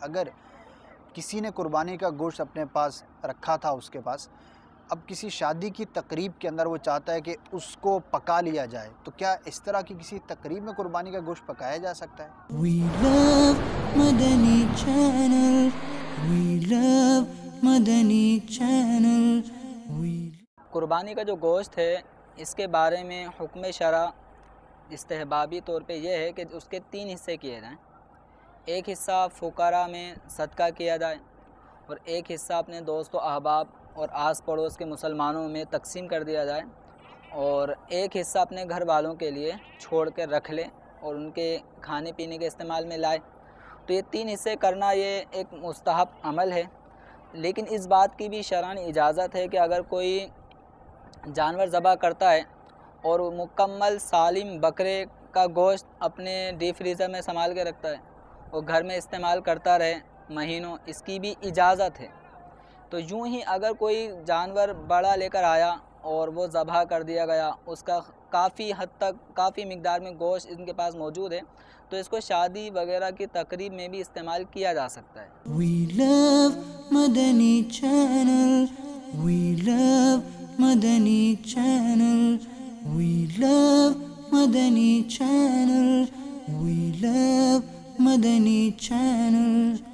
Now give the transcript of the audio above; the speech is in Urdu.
اگر کسی نے قربانی کا گوشت اپنے پاس رکھا تھا اس کے پاس، اب کسی شادی کی تقریب کے اندر وہ چاہتا ہے کہ اس کو پکا لیا جائے، تو کیا اس طرح کی کسی تقریب میں قربانی کا گوشت پکایا جا سکتا ہے؟ We love Madani Channel. We love Madani Channel. قربانی کا جو گوشت ہے اس کے بارے میں حکم شرع استحبابی طور پہ یہ ہے کہ اس کے 3 حصے کیے جائیں۔ ایک حصہ فقراء میں صدقہ کیا جائے اور ایک حصہ اپنے دوست و احباب اور آس پڑوس کے مسلمانوں میں تقسیم کر دیا جائے، اور ایک حصہ اپنے گھر والوں کے لیے چھوڑ کے رکھ لے اور ان کے کھانے پینے کے استعمال میں لائے۔ تو یہ 3 حصے کرنا یہ ایک مستحب عمل ہے، لیکن اس بات کی بھی شرعاً اجازت ہے کہ اگر کوئی جانور ذبح کرتا ہے اور وہ مکمل سالم بکرے کا گوشت اپنے ڈیپ فریزر میں سنبھال کے رکھتا ہے اور گھر میں استعمال کرتا رہے مہینوں، اس کی بھی اجازت ہے۔ تو یوں ہی اگر کوئی جانور بڑا لے کر آیا اور وہ ذبح کر دیا گیا، اس کا کافی حد تک کافی مقدار میں گوشت ان کے پاس موجود ہے، تو اس کو شادی وغیرہ کی تقریب میں بھی استعمال کیا جا سکتا ہے۔ We love Madani Channel. We love Madani Channel. We love Madani Channel. We love Madani Channel.